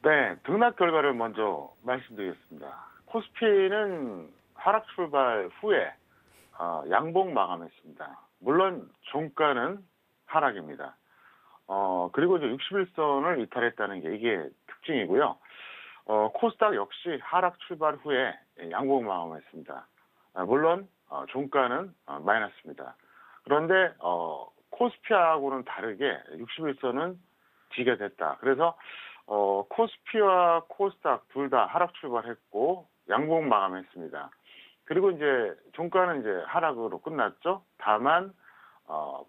네, 등락 결과를 먼저 말씀드리겠습니다. 코스피는 하락 출발 후에 양봉 마감했습니다. 물론 종가는 하락입니다. 그리고 이제 61선을 이탈했다는 게 이게 특징이고요. 코스닥 역시 하락 출발 후에 양봉 마감했습니다. 물론 종가는 마이너스입니다. 그런데 코스피하고는 다르게 61선은 지게 됐다. 그래서 코스피와 코스닥 둘 다 하락 출발했고 양봉 마감했습니다. 그리고 이제 종가는 이제 하락으로 끝났죠. 다만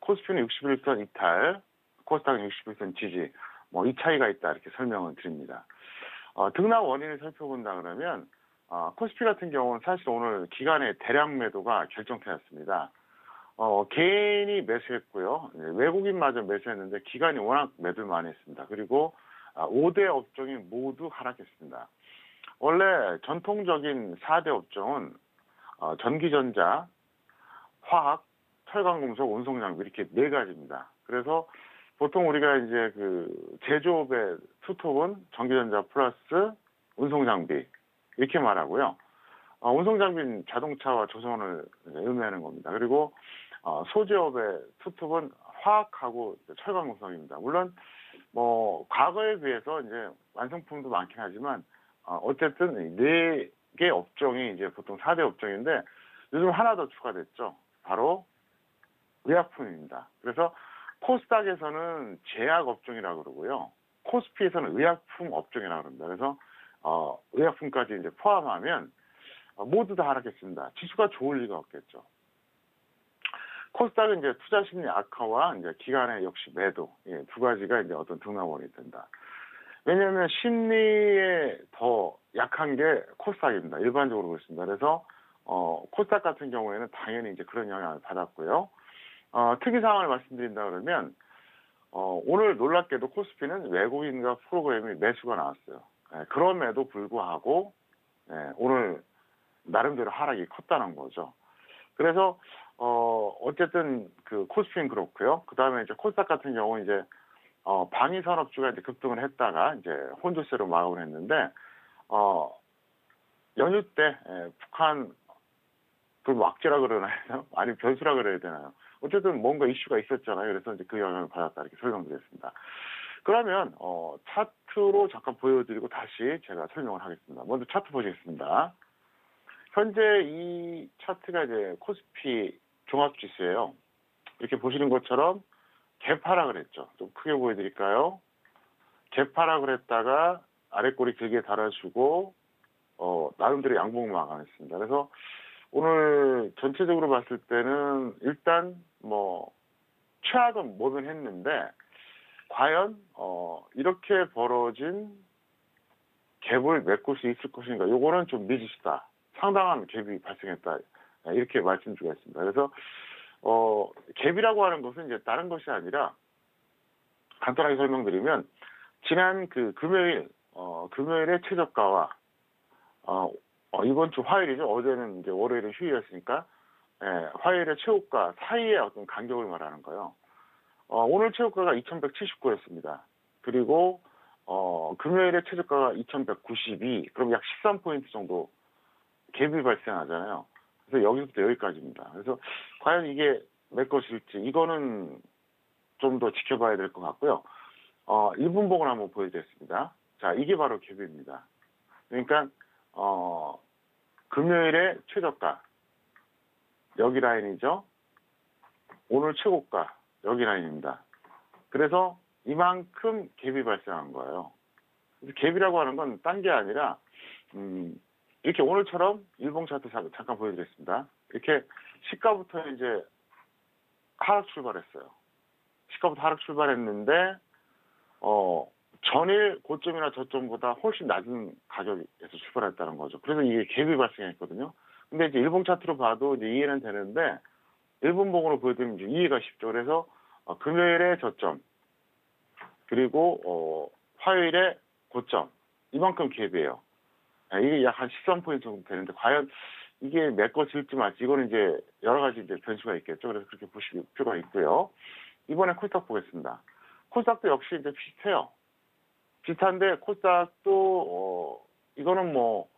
코스피는 61선 이탈, 코스닥은 61선 지지, 뭐 이 차이가 있다 이렇게 설명을 드립니다. 등락 원인을 살펴본다 그러면 코스피 같은 경우는 사실 오늘 기간의 대량 매도가 결정되었습니다. 개인이 매수했고요. 외국인마저 매수했는데 기관이 워낙 매도를 많이 했습니다. 그리고 5대 업종이 모두 하락했습니다. 원래 전통적인 4대 업종은 전기전자, 화학, 철강금속, 운송장비 이렇게 네 가지입니다. 그래서 보통 우리가 이제 그 제조업의 투톱은 전기전자 플러스 운송장비 이렇게 말하고요. 운송장비는 자동차와 조선을 의미하는 겁니다. 그리고 소재업의 투톱은 화학하고 철강금속입니다. 물론 뭐 과거에 비해서 이제 완성품도 많긴 하지만 어쨌든 네 개 업종이 이제 보통 4대 업종인데 요즘 하나 더 추가됐죠. 바로 의약품입니다. 그래서 코스닥에서는 제약 업종이라고 그러고요. 코스피에서는 의약품 업종이라고 합니다. 그래서 의약품까지 이제 포함하면 모두 다 하락했습니다. 지수가 좋을 리가 없겠죠. 코스닥은 이제 투자 심리 악화와 이제 기간의 역시 매도, 두 가지가 이제 어떤 등락원이 된다. 왜냐하면 심리에 더 약한 게 코스닥입니다. 일반적으로 그렇습니다. 그래서 코스닥 같은 경우에는 당연히 이제 그런 영향을 받았고요. 특이 사항을 말씀드린다 그러면 오늘 놀랍게도 코스피는 외국인과 프로그램이 매수가 나왔어요. 그럼에도 불구하고 오늘 나름대로 하락이 컸다는 거죠. 그래서 어쨌든 그 코스피는 그렇고요. 그 다음에 이제 코스닥 같은 경우는 이제 방위 산업주가 이제 급등을 했다가 이제 혼조세로 마감을 했는데 연휴 때 북한 그 막지라 그러나요? 아니면 변수라 그래야 되나요? 어쨌든 뭔가 이슈가 있었잖아요. 그래서 이제 그 영향을 받았다 이렇게 설명드렸습니다. 그러면 차트로 잠깐 보여드리고 다시 제가 설명을 하겠습니다. 먼저 차트 보시겠습니다. 현재 이 차트가 이제 코스피 종합지수예요. 이렇게 보시는 것처럼 개파락을 했죠. 좀 크게 보여드릴까요? 개파락을 했다가 아랫꼬리 길게 달아주고 나름대로 양봉을 마감했습니다. 그래서 오늘 전체적으로 봤을 때는 일단 뭐 최악은 뭐든 했는데 과연 이렇게 벌어진 갭을 메꿀 수 있을 것인가? 요거는 좀 미지수다. 상당한 갭이 발생했다. 이렇게 말씀드리겠습니다. 그래서 갭이라고 하는 것은 이제 다른 것이 아니라 간단하게 설명드리면 지난 그 금요일의 최저가와 이번 주 화요일이죠. 어제는 이제 월요일은 휴일이었으니까 화요일의 최고가 사이의 어떤 간격을 말하는 거예요. 오늘 최고가가 2179였습니다. 그리고 금요일의 최저가가 2192. 그럼 약 13포인트 정도 갭이 발생하잖아요. 그래서 여기서부터 여기까지입니다. 그래서 과연 이게 몇 것일지 이거는 좀 더 지켜봐야 될 것 같고요. 1분봉을 한번 보여드리겠습니다. 자, 이게 바로 갭입니다. 그러니까 금요일의 최저가 여기 라인이죠. 오늘 최고가 여기 라인입니다. 그래서 이만큼 갭이 발생한 거예요. 갭이라고 하는 건 딴 게 아니라 이렇게 오늘처럼 일봉 차트 잠깐 보여드리겠습니다. 이렇게 시가부터 이제 하락 출발했어요. 시가부터 하락 출발했는데 전일 고점이나 저점보다 훨씬 낮은 가격에서 출발했다는 거죠. 그래서 이게 갭이 발생했거든요. 근데 이제 일봉 차트로 봐도 이제 이해는 되는데 일분봉으로 보여드리면 이제 이해가 쉽죠. 그래서 금요일에 저점 그리고 화요일에 고점 이만큼 갭이에요. 이게 약 한 13포인트 정도 되는데 과연 이게 메꿔질지 말지 이거는 이제 여러 가지 이제 변수가 있겠죠. 그래서 그렇게 보실 필요가 있고요. 이번에 코스닥 보겠습니다. 코스닥도 역시 이제 비슷해요. 비슷한데 코스닥도 이거는 뭐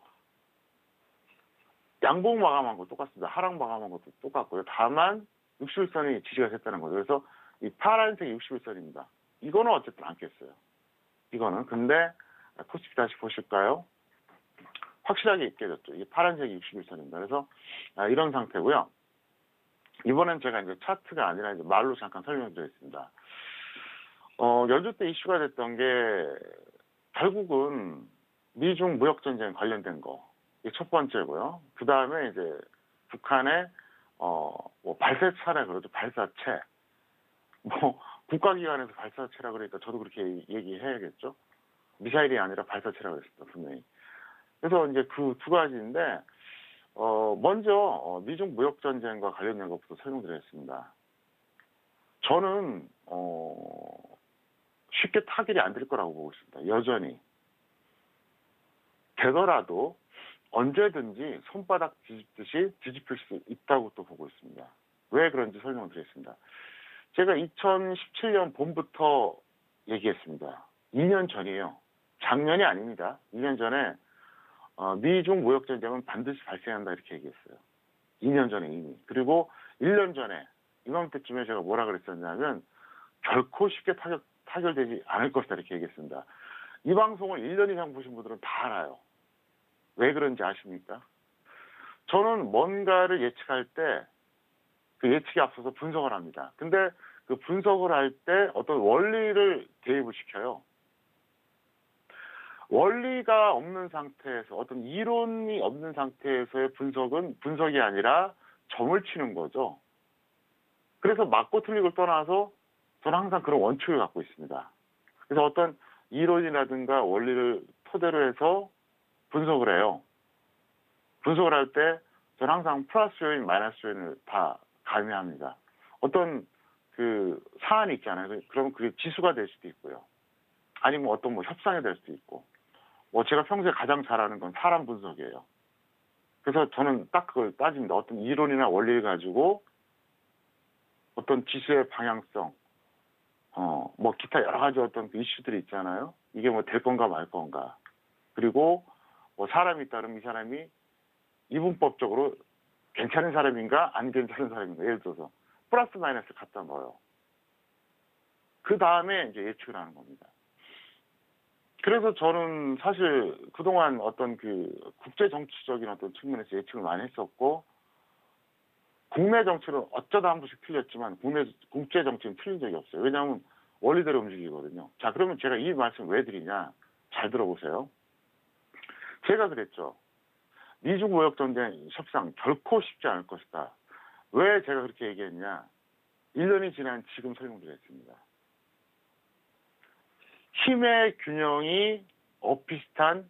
양봉 마감한 거 똑같습니다. 하락 마감한 것도 똑같고요. 다만 60일선이 지지가 됐다는 거죠. 그래서 이 파란색 60일선입니다. 이거는 어쨌든 안 깼어요. 이거는. 근데 코스피 다시 보실까요? 확실하게 깨졌죠. 이게 파란색 60일선입니다. 그래서 이런 상태고요. 이번엔 제가 이제 차트가 아니라 이제 말로 잠깐 설명드리겠습니다. 연주 때 이슈가 됐던 게 결국은 미중 무역 전쟁 관련된 거. 이게 첫 번째고요. 그 다음에 이제 북한의 뭐 발사차라 그러죠. 발사체. 뭐 국가기관에서 발사체라 그러니까 저도 그렇게 얘기해야겠죠. 미사일이 아니라 발사체라고 그랬습니다. 분명히. 그래서 이제 그 두 가지인데 먼저 미중 무역 전쟁과 관련된 것부터 설명드리겠습니다. 저는 쉽게 타결이 안 될 거라고 보고 있습니다. 여전히. 되더라도 언제든지 손바닥 뒤집듯이 뒤집힐 수 있다고 또 보고 있습니다. 왜 그런지 설명을 드리겠습니다. 제가 2017년 봄부터 얘기했습니다. 2년 전이에요. 작년이 아닙니다. 2년 전에 미중 무역 전쟁은 반드시 발생한다 이렇게 얘기했어요. 2년 전에 이미. 그리고 1년 전에 이맘때쯤에 제가 뭐라 그랬었냐면 결코 쉽게 타결되지 않을 것이다 이렇게 얘기했습니다. 이 방송을 1년 이상 보신 분들은 다 알아요. 왜 그런지 아십니까? 저는 뭔가를 예측할 때 그 예측에 앞서서 분석을 합니다. 근데 그 분석을 할 때 어떤 원리를 대입을 시켜요. 원리가 없는 상태에서 어떤 이론이 없는 상태에서의 분석은 분석이 아니라 점을 치는 거죠. 그래서 맞고 틀리고를 떠나서 저는 항상 그런 원칙을 갖고 있습니다. 그래서 어떤 이론이라든가 원리를 토대로 해서 분석을 해요. 분석을 할 때 저는 항상 플러스 요인, 마이너스 요인을 다 가미합니다. 어떤 그 사안이 있잖아요. 그러면 그게 지수가 될 수도 있고요. 아니면 어떤 뭐 협상이 될 수도 있고. 뭐 제가 평소에 가장 잘하는 건 사람 분석이에요. 그래서 저는 딱 그걸 따집니다. 어떤 이론이나 원리를 가지고 어떤 지수의 방향성, 뭐 기타 여러 가지 어떤 그 이슈들이 있잖아요. 이게 뭐 될 건가 말 건가. 그리고 뭐 사람이 따르면 이 사람이 이분법적으로 괜찮은 사람인가 안 괜찮은 사람인가. 예를 들어서 플러스 마이너스 갖다 넣어요. 그 다음에 이제 예측을 하는 겁니다. 그래서 저는 사실 그동안 어떤 그 국제 정치적인 어떤 측면에서 예측을 많이 했었고, 국내 정치는 어쩌다 한 번씩 틀렸지만 국제 정치는 틀린 적이 없어요. 왜냐하면 원리대로 움직이거든요. 자, 그러면 제가 이 말씀 왜 드리냐? 잘 들어보세요. 제가 그랬죠. 미중 무역 전쟁 협상 결코 쉽지 않을 것이다. 왜 제가 그렇게 얘기했냐? 1년이 지난 지금 설명드리겠습니다. 힘의 균형이 비슷한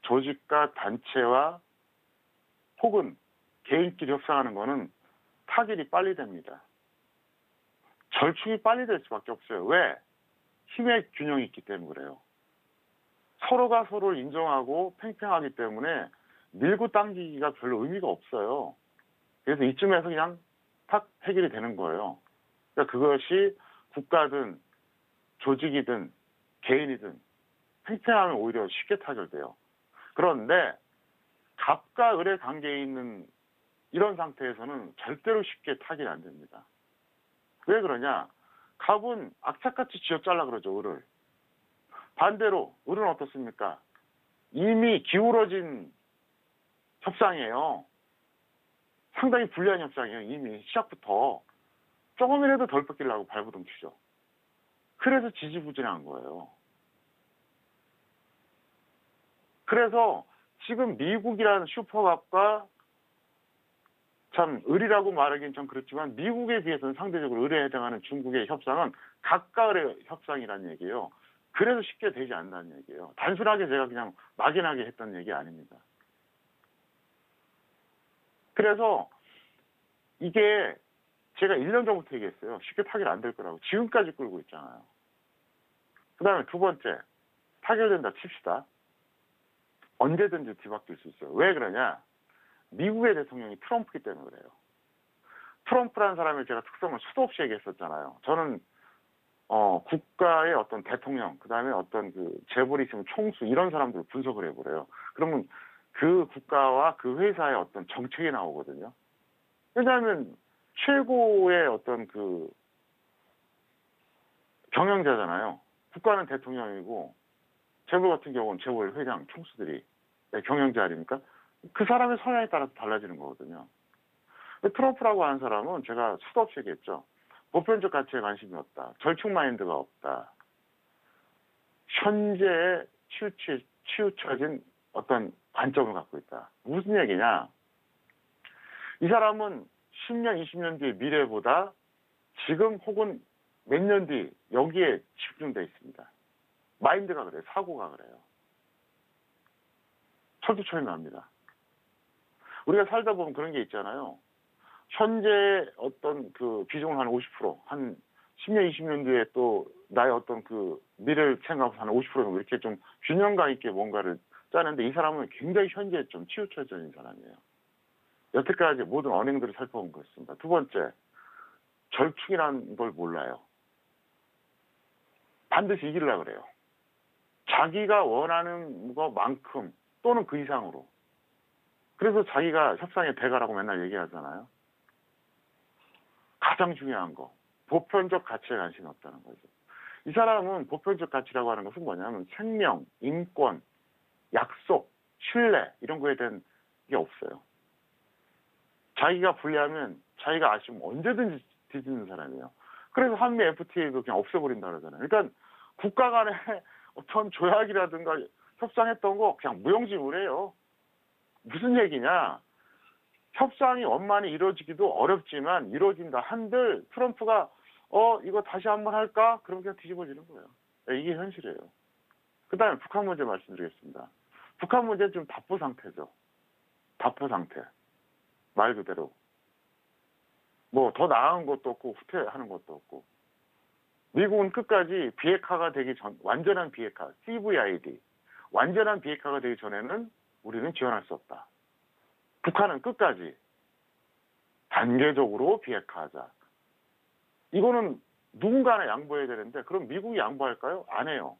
조직과 단체와 혹은 개인끼리 협상하는 거는 타결이 빨리 됩니다. 절충이 빨리 될 수밖에 없어요. 왜? 힘의 균형이 있기 때문에 그래요. 서로가 서로를 인정하고 팽팽하기 때문에 밀고 당기기가 별로 의미가 없어요. 그래서 이쯤에서 그냥 탁 해결이 되는 거예요. 그러니까 그것이 국가든 조직이든 개인이든 팽팽하면 오히려 쉽게 타결돼요. 그런데 갑과 을의 관계에 있는 이런 상태에서는 절대로 쉽게 타결이 안 됩니다. 왜 그러냐? 갑은 악착같이 쥐어잘라 그러죠, 을을. 반대로 을은 어떻습니까? 이미 기울어진 협상이에요. 상당히 불리한 협상이에요. 이미 시작부터. 조금이라도 덜 뺏기려고 발버둥 치죠. 그래서 지지부진한 거예요. 그래서 지금 미국이라는 슈퍼갑과 참 을이라고 말하기는 좀 그렇지만 미국에 비해서는 상대적으로 을에 해당하는 중국의 협상은 각과 을의 협상이라는 얘기예요. 그래서 쉽게 되지 않는다는 얘기예요. 단순하게 제가 그냥 막연하게 했던 얘기 아닙니다. 그래서 이게 제가 1년 전부터 얘기했어요. 쉽게 타결 안 될 거라고. 지금까지 끌고 있잖아요. 그 다음에 두 번째, 타결된다 칩시다. 언제든지 뒤바뀔 수 있어요. 왜 그러냐? 미국의 대통령이 트럼프이기 때문에 그래요. 트럼프라는 사람의 제가 특성을 수도 없이 얘기했었잖아요. 저는 국가의 어떤 대통령, 그 다음에 어떤 그 재벌이 있으면 총수, 이런 사람들을 분석을 해보래요. 그러면 그 국가와 그 회사의 어떤 정책이 나오거든요. 왜냐하면 최고의 어떤 그 경영자잖아요. 국가는 대통령이고, 재벌 같은 경우는 재벌 회장, 총수들이 경영자 아닙니까? 그 사람의 성향에 따라서 달라지는 거거든요. 트럼프라고 하는 사람은 제가 수도 없이 얘기했죠. 보편적 가치에 관심이 없다. 절충 마인드가 없다. 현재에 치우쳐진 어떤 관점을 갖고 있다. 무슨 얘기냐? 이 사람은 10년, 20년 뒤의 미래보다 지금 혹은 몇 년 뒤 여기에 집중되어 있습니다. 마인드가 그래요. 사고가 그래요. 철두철미합니다. 우리가 살다 보면 그런 게 있잖아요. 현재 어떤 그 비중을 한 50%, 한 10년, 20년 뒤에 또 나의 어떤 그 미래를 생각하고 한 50% 정도 이렇게 좀 균형감 있게 뭔가를 짜는데, 이 사람은 굉장히 현재에 좀 치우쳐져 있는 사람이에요. 여태까지 모든 언행들을 살펴본 것입니다. 두 번째, 절충이라는 걸 몰라요. 반드시 이기려고 그래요. 자기가 원하는 것만큼 또는 그 이상으로. 그래서 자기가 협상의 대가라고 맨날 얘기하잖아요. 가장 중요한 거, 보편적 가치에 관심이 없다는 거죠. 이 사람은 보편적 가치라고 하는 것은 뭐냐면 생명, 인권, 약속, 신뢰, 이런 거에 대한 게 없어요. 자기가 불리하면 자기가 아쉬우면 언제든지 뒤집는 사람이에요. 그래서 한미 FTA도 그냥 없애버린다 그러잖아요. 그러니까 국가 간의 어떤 조약이라든가 협상했던 거 그냥 무용지물이에요. 무슨 얘기냐? 협상이 원만히 이루어지기도 어렵지만 이루어진다 한들 트럼프가 이거 다시 한번 할까? 그럼 그냥 뒤집어지는 거예요. 이게 현실이에요. 그 다음에 북한 문제 말씀드리겠습니다. 북한 문제는 좀 답보 상태죠. 답보 상태. 말 그대로. 뭐 더 나은 것도 없고 후퇴하는 것도 없고. 미국은 끝까지 비핵화가 되기 전, 완전한 비핵화, CVID, 완전한 비핵화가 되기 전에는 우리는 지원할 수 없다. 북한은 끝까지 단계적으로 비핵화하자. 이거는 누군가는 양보해야 되는데, 그럼 미국이 양보할까요? 안 해요.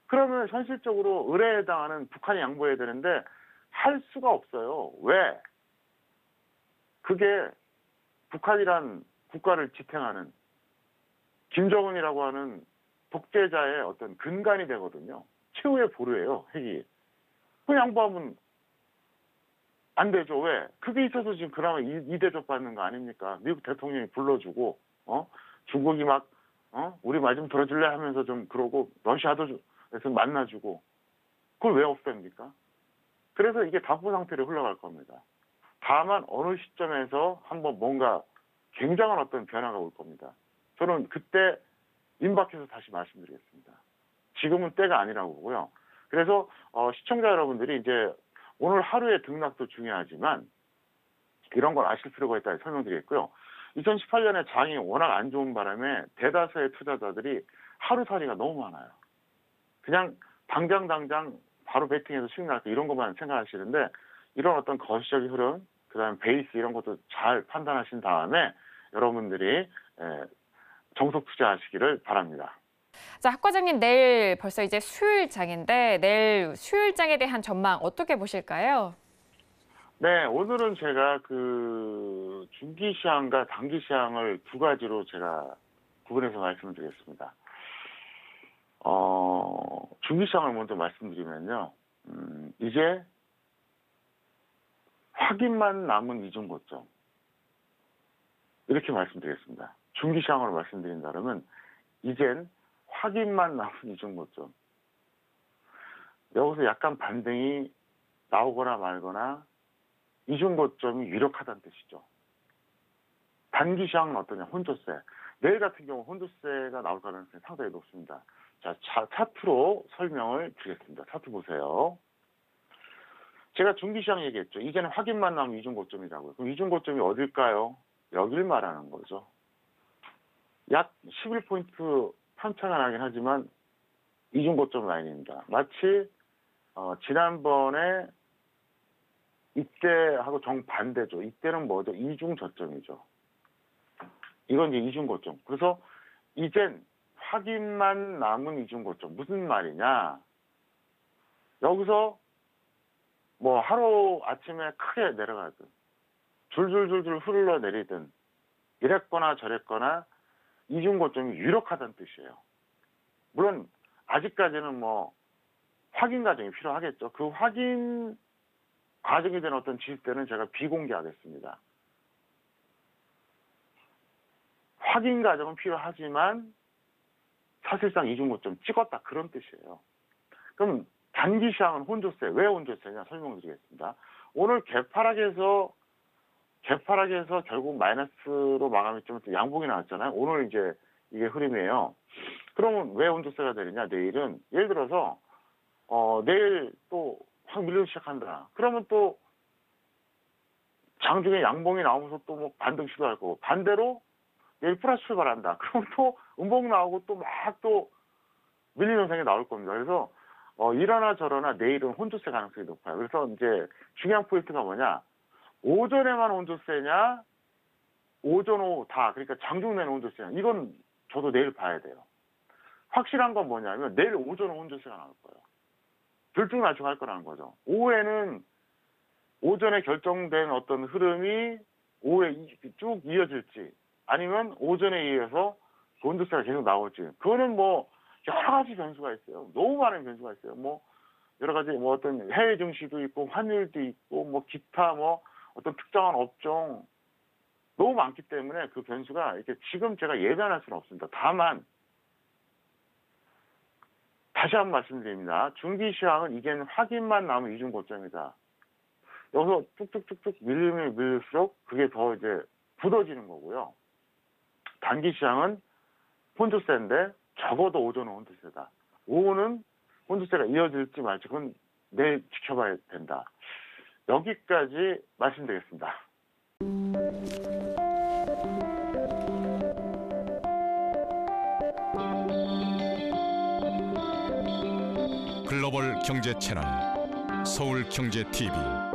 그러면 현실적으로 의뢰에 해당하는 북한이 양보해야 되는데 할 수가 없어요. 왜? 그게 북한이란 국가를 지탱하는 김정은이라고 하는 독재자의 어떤 근간이 되거든요. 최후의 보루예요, 핵이. 그 양보하면 안 되죠. 왜? 그게 있어서 지금 그나마 이대접 받는 거 아닙니까? 미국 대통령이 불러주고, 중국이 막, 우리 말 좀 들어줄래 하면서 좀 그러고, 러시아도 에서 만나주고, 그걸 왜 없앱니까? 그래서 이게 답보 상태로 흘러갈 겁니다. 다만 어느 시점에서 한번 뭔가 굉장한 어떤 변화가 올 겁니다. 저는 그때 임박해서 다시 말씀드리겠습니다. 지금은 때가 아니라고 보고요. 그래서 시청자 여러분들이 이제 오늘 하루의 등락도 중요하지만 이런 걸 아실 필요가 있다 설명드리겠고요. 2018년에 장이 워낙 안 좋은 바람에 대다수의 투자자들이 하루살이가 너무 많아요. 그냥 당장 바로 베팅해서 수익 날까 이런 것만 생각하시는데, 이런 어떤 거시적인 흐름, 그다음에 베이스 이런 것도 잘 판단하신 다음에 여러분들이 정석 투자하시기를 바랍니다. 자, 학 과장님, 내일 벌써 이제 수요일장인데 내일 수요일장에 대한 전망 어떻게 보실까요? 네, 오늘은 제가 그 중기 시황과 단기 시황을 두 가지로 제가 구분해서 말씀을 드리겠습니다. 중기 시황을 먼저 말씀드리면요. 이제 확인만 남은 이중 고점. 이렇게 말씀드리겠습니다. 중기 시황으로 말씀드린다면 이젠 확인만 남은 이중 고점. 여기서 약간 반등이 나오거나 말거나 이중 고점이 유력하다는 뜻이죠. 단기 시황은 어떠냐? 혼조세. 내일 같은 경우 혼조세가 나올 가능성이 상당히 높습니다. 자, 차트로 설명을 드리겠습니다. 차트 보세요. 제가 중기 시황 얘기했죠. 이제는 확인만 나면 이중 고점이라고요. 그럼 이중 고점이 어딜까요? 여길 말하는 거죠. 약 11포인트 편차가 나긴 하지만 이중 고점 라인입니다. 마치 지난번에 이때하고 정반대죠. 이때는 뭐죠? 이중 저점이죠. 이건 이제 이중 고점. 그래서 이젠 확인만 남은 이중고점. 무슨 말이냐? 여기서 뭐 하루 아침에 크게 내려가든 줄줄줄줄 흘러내리든 이랬거나 저랬거나 이중고점이 유력하다는 뜻이에요. 물론 아직까지는 뭐 확인 과정이 필요하겠죠. 그 확인 과정이 된 어떤 지지대는 제가 비공개하겠습니다. 확인 과정은 필요하지만 사실상 이중고점 찍었다 그런 뜻이에요. 그럼 단기 시황은 혼조세. 왜 혼조세냐 설명드리겠습니다. 오늘 개파락에서 결국 마이너스로 마감했지만 또 양봉이 나왔잖아요. 오늘 이제 이게 흐름이에요. 그러면 왜 혼조세가 되느냐? 내일은 예를 들어서 내일 또 확 밀리기 시작한다. 그러면 또 장중에 양봉이 나오면서 또 뭐 반등 시도할 거고 반대로 내일 플러스 출발한다. 그럼 또 음봉 나오고 또 막 또 밀리는 현상이 나올 겁니다. 그래서 이러나 저러나 내일은 혼조세 가능성이 높아요. 그래서 이제 중요한 포인트가 뭐냐? 오전에만 혼조세냐? 오전 오후 다 그러니까 장중 내는 혼조세냐? 이건 저도 내일 봐야 돼요. 확실한 건 뭐냐면 내일 오전은 혼조세가 나올 거예요. 들쭉날쭉할 거라는 거죠. 오후에는 오전에 결정된 어떤 흐름이 오후에 쭉 이어질지 아니면 오전에 의해서 혼조세가 계속 나올지 그거는 뭐 여러 가지 변수가 있어요. 너무 많은 변수가 있어요. 뭐 여러 가지 뭐 어떤 해외 증시도 있고 환율도 있고 뭐 기타 뭐 어떤 특정한 업종 너무 많기 때문에 그 변수가 이렇게 지금 제가 예단할 수는 없습니다. 다만 다시 한번 말씀드립니다. 중기 시황은 이게 확인만 남은 이중 고점이다. 여기서 쭉쭉쭉쭉 밀리면 밀릴수록 그게 더 이제 굳어지는 거고요. 단기 시황은 혼조세인데 적어도 오전은 혼조세다. 오후는 혼조세가 이어질지 말지 그건 내일 지켜봐야 된다. 여기까지 말씀드리겠습니다. 글로벌 경제 채널 서울경제TV